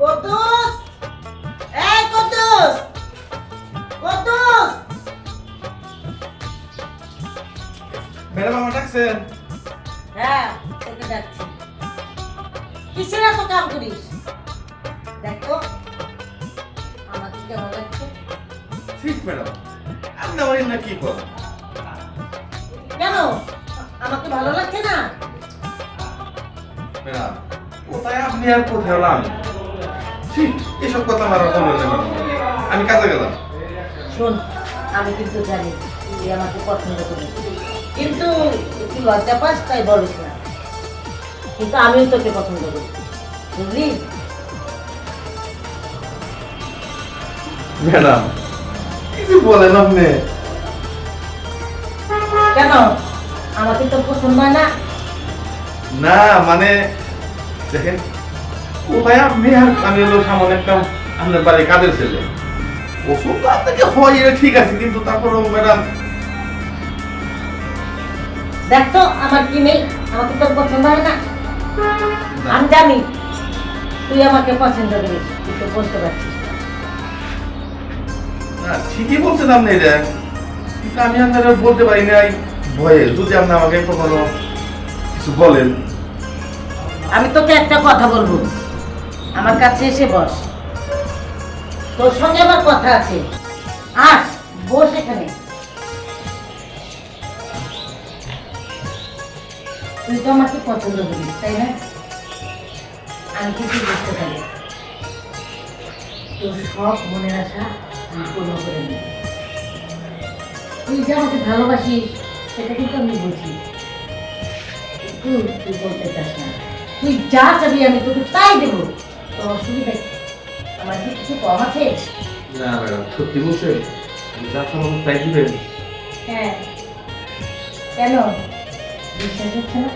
কদ্দুস, এই কদ্দুস, কদ্দুস। ম্যাডাম আমার ডাকছেন? হ্যাঁ, তোকে ডাকছি। কিসের এত কাম করিস? দেখো, আমাকে কেমন লাগছে? ঠিক ম্যাডাম, আপনি আমার না কি করেন? কেন? আমাকে ভালো লাগছে না? ম্যাডাম, কোথায় আপনি আর কোথায় হলো আমি? ঠিক, এসব কথা আমার আর বলবেন না ম্যাডাম। আমি কাজে গেলাম। শোন, আমি কিন্তু জানি তুই আমাকে পছন্দ করিস, কিন্তু তুই লজ্জা পাস তাই বলিস না। কিন্তু আমিও তোকে পছন্দ করি, বুঝলি? ম্যাডাম, কিছু বলেন আপনি? কেন? আমাকে তো পছন্দ হয় না? না মানে দেখেন, কোথায় আপনি আর আমি হলো সামনে একটা আপনার বাড়ি কাজের ছেলে। ওষুধ তো আপনাকে হয় এটা ঠিক আছে, কিন্তু তারপরেও ম্যাডাম দেখ তো আমার কি নেই, আমাকে তোর পছন্দ হয় না? আমি জানি তুই আমাকে পছন্দ করিস, তুই তো বলতে পারছিস না। না, ঠিকই বলছেন আপনি এটা, কিন্তু আমি আপনারা বলতে পারি নাই ভয়ে। যদি আপনি আমাকে কখনো কিছু বলেন। আমি তোকে একটা কথা বলবো, আমার কাছে এসে বস, তোর সঙ্গে আমার কথা আছে। আস, বস এখানে। তুই তো আমাকে পছন্দ করিস, তাই না? আমি কিছু বুঝতে পারি, তোর সব মনের আশা আমি পূর্ণ করে নেব। তুই যে আমাকে ভালোবাসিস সেটা কিন্তু আমি বুঝি, কিন্তু তুই বলতে চাস না। তুই যা চাবি আমি তোকে তাই দেবো। তোর অসুবিধা কি? আমার কি কিছু কম আছে? না ম্যাডাম, সত্যি বলছেন? যা সম্ভব তাই দিবেন? হ্যাঁ। কেন বিশ্বাস হচ্ছে না?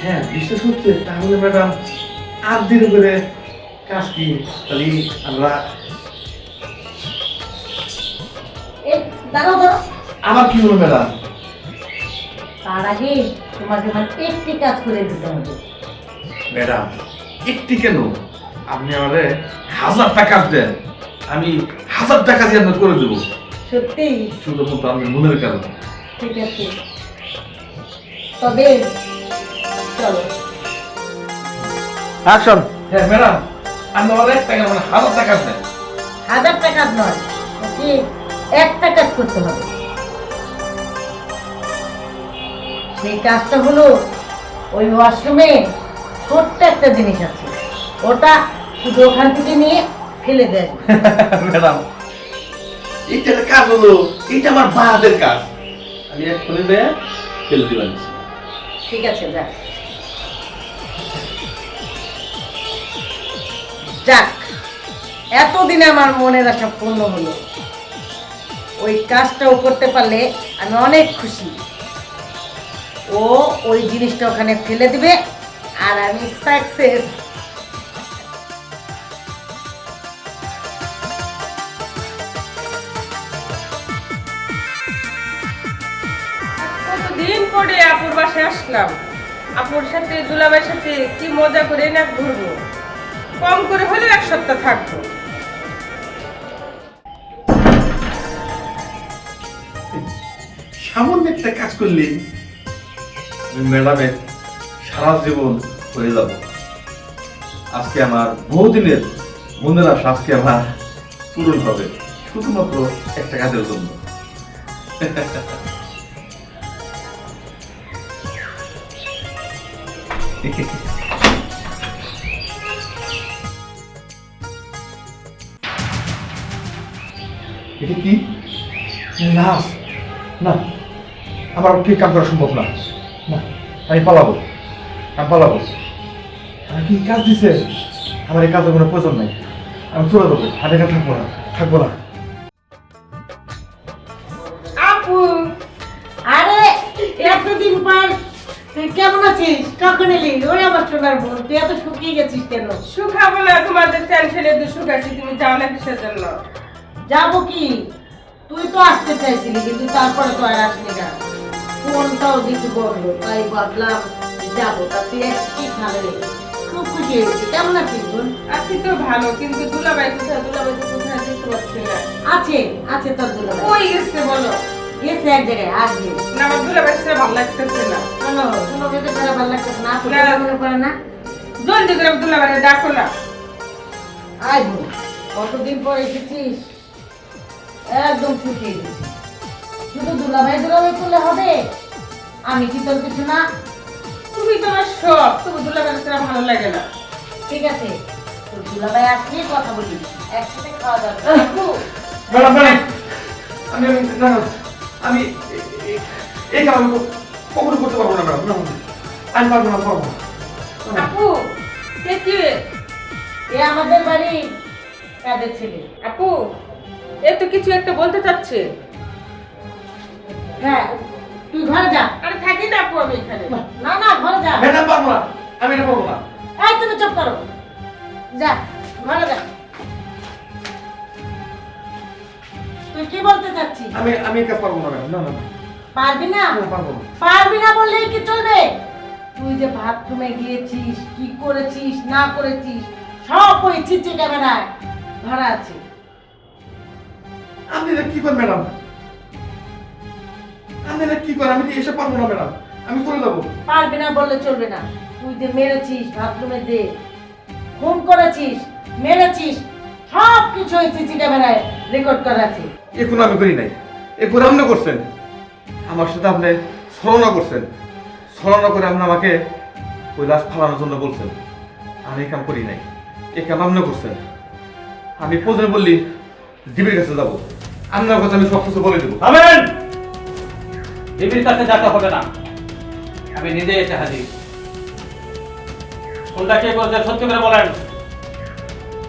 হ্যাঁ, বিশ্বাস হচ্ছে। তাহলে ম্যাডাম আর দেরি করে কাজ কি? তাহলে আমরা এই দাঁড়াও দাঁড়াও, আবার কি হলো ম্যাডাম? তার আগে তোমাকে আমার একটি কাজ করে দিতে হবে। ম্যাডাম, একটি কেন? আপনি আমারে 1000 টাকা দেন, আমি 1000 টাকা দিয়ে আপনার করে দেবো। সত্যি? শুধুমাত্র আপনার মনের কারণে। ঠিক আছে, তবে চলো। অ্যাকশন। হ্যাঁ ম্যাডাম, আপনি আমার 1 টাকা মানে 1000 টাকা দেন। 1000 টাকা নয়, ওকে একটা কাজ করতে হবে। সেই কাজটা হলো, ওই ওয়াশরুমে ছোট্ট একটা জিনিস আছে, ওটা শুধু ওখান থেকে নিয়ে ফেলে দেয়। ম্যাডাম, এইটা কাজ হলো, এইটা আমার বাহাদের কাজ। আমি এক্ষুনি দেয়া ফেলে দিবেন। ঠিক আছে, যাক যাক, এতদিনে আমার মনের আশা পূর্ণ হলো। ওই কাজটাও করতে পারলে আমি অনেক খুশি। ও ওই জিনিসটা ওখানে ফেলে দিবে আর আমি সাকসেস। কতদিন পরে আপুর বাসায় আসলাম। আপুর সাথে দুলাভাইয়ের সাথে কি মজা করে না ঘুরবো। কম করে হলেও 1 সপ্তাহ থাকবো। সামান্য একটা কাজ করলে ম্যাডামের সারা জীবন হয়ে যাব। আজকে আমার বহুদিনের মনের আশা আজকে আমার পূরণ হবে, শুধুমাত্র একটা কাজের জন্য। এটা কি? না না, আমার ঠিক কাম করা সম্ভব না। না, আমি পালাবো, আমি পালাবো। আমি কি কাজ দিছে? আমার এই কাজের কোনো প্রয়োজন নাই। আমি চলে যাবো, আর এখানে থাকবো না, থাকবো না। আপু, আরে এতদিন পর তুই কেমন আছিস? কখন এলি? ওরে আমার সোনার বোন, তুই এত শুকিয়ে গেছিস কেন? শুকাবো না, তোমাদের টেনশনে তো শুকাচ্ছি। তুমি যাও না কিসের জন্য? যাবো কি, তুই তো আসতে চাইছিলি কিন্তু তারপরে তো আর আসলি না। ফোনটাও দিতে বললো, তাই ভাবলাম যাবো। তা তুই কি খাবে? খুব খুশি হয়েছি। কেমন আছিস বোন? আছি তো ভালো, কিন্তু দুলাভাই কোথায় দেখতে পাচ্ছি না। আছে আছে তোর দুলাভাই। কই গেছে বলো? গেছে এক জায়গায়, আসবে। না, আমার দুলাভাই ছাড়া ভালো লাগতেছে না। শোনো, কোনো বেঁধে ছাড়া ভালো লাগতেছে না, তোকে না। মনে পড়ে না? জলদি করে দুলাভাই ডাকো না। আয় বোন, কতদিন পর এসেছিস, একদম ছুটিয়ে গেছি। শুধু দুলাভাই দুলাভাই করলে হবে? আমি কি তোর কিছু না? তুমি তোমার সব, তবু দুলাভাই ছাড়া ভালো লাগে না। ঠিক আছে, তোর দুলাভাই আসলে কথা বলি, একসাথে খাওয়া দাওয়া করবো। ম্যাডাম ম্যাডাম আমি আমি না না, আমি এই কাজ আমি কখনো করতে পারবো না ম্যাডাম। না, আমি পারবো না, পারবো না। আপু, কে কি? এ আমাদের বাড়ি কাদের ছেলে। আপু, এ তো কিছু একটা বলতে চাচ্ছে। হ্যাঁ, তুই ঘরে যা। আরে থাকি না আপু, আমি এখানে। না না, ঘরে যা। ম্যাডাম পারবো না, আমি এটা পারবো না। এই তুমি চুপ করো, যা ঘরে যা। তুই কি বলতে চাচ্ছিস? আমি এই কাজ পারবো না ম্যাডাম। না না না, পারবি না? না, পারবো না। পারবি না বললেই কি চলবে? তুই যে বাথরুমে গিয়েছিস, কি করেছিস না করেছিস, সব ওই চিঠি ক্যামেরায় ধরা আছে। আপনি এটা কি করেন ম্যাডাম? আপনি এটা কি করেন? আমি তো এসে পারবো না ম্যাডাম, আমি চলে যাবো। পারবি না বললে চলবে না। তুই যে মেরেছিস বাথরুমে, যে খুন করেছিস, মেরেছিস, সব কিছু ওই সিসি ক্যামেরায় রেকর্ড করা আছে। এখন আমি করি নাই, এখন আপনি করছেন। আমার সাথে আপনি ছলনা করছেন, ছলনা করে আপনি আমাকে ওই লাশ ফালানোর জন্য বলছেন। আমি এই কাম করি নাই, এই কাম আপনি করছেন। আমি প্রয়োজন বললি ডিবির কাছে যাবো, আপনার কথা আমি সব কিছু বলে দেবো। থামেন! ডিবির কাছে যেতে হবে না, আমি নিজে এসে হাজির। কোনটা কে করছে সত্যি করে বলেন।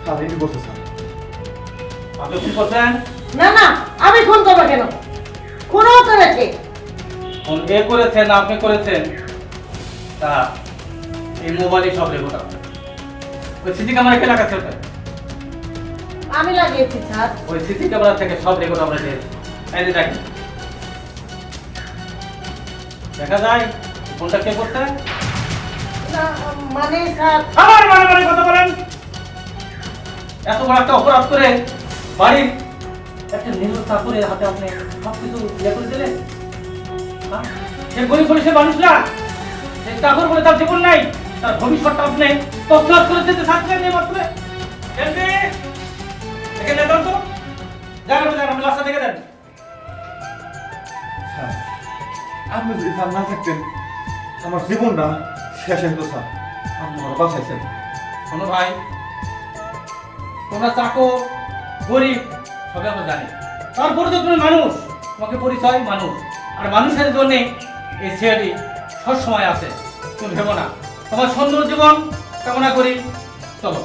স্যার এই বলছে স্যার। আপনি কি করছেন? না না, আমি খুন করবো কেন? খুনও করেছে। কোন এ করেছেন না আপনি করেছেন, তা এই মোবাইলে সব রেকর্ড আছে। ওই সিসি ক্যামেরা কে লাগাচ্ছে ওটা? আমি লাগিয়েছি স্যার। ওই সিসি ক্যামেরা থেকে সব রেকর্ড আমরা দিয়েছি। এই যে দেখেন, দেখা যায় কোনটা কে করছে। না, মানে স্যার, আমার মানে মানে কথা বলেন। এত বড় একটা অপরাধ করে বাড়ির একটা নির্দোষ চাকরের হাতে আপনি সবকিছু ইয়ে করে দিলেন। হ্যাঁ? সে গরিব বলে সে মানুষ না, সে চাকর বলে তার জীবন নাই, তার ভবিষ্যৎটা আপনি তছনছ করে দিতে চাচ্ছেন এই মাত্র। দেখে নেন তো, জানাবেন আমি লাস্টটা দেখে দেন। স্যার আপনি যদি স্যার না থাকতেন আমার জীবনটা শেষ হতো স্যার। আপনি আমার বাঁচাইছেন। শোনো ভাই, তোমরা চাকর গরিব সবাই আমরা জানি, তারপরে তো তুমি মানুষ, তোমাকে পরিচয় মানুষ, আর মানুষের জন্য এই ছেলেটি সব সময় আছে। তুমি ভেবো না, তোমার সুন্দর জীবন কামনা করি। চলো।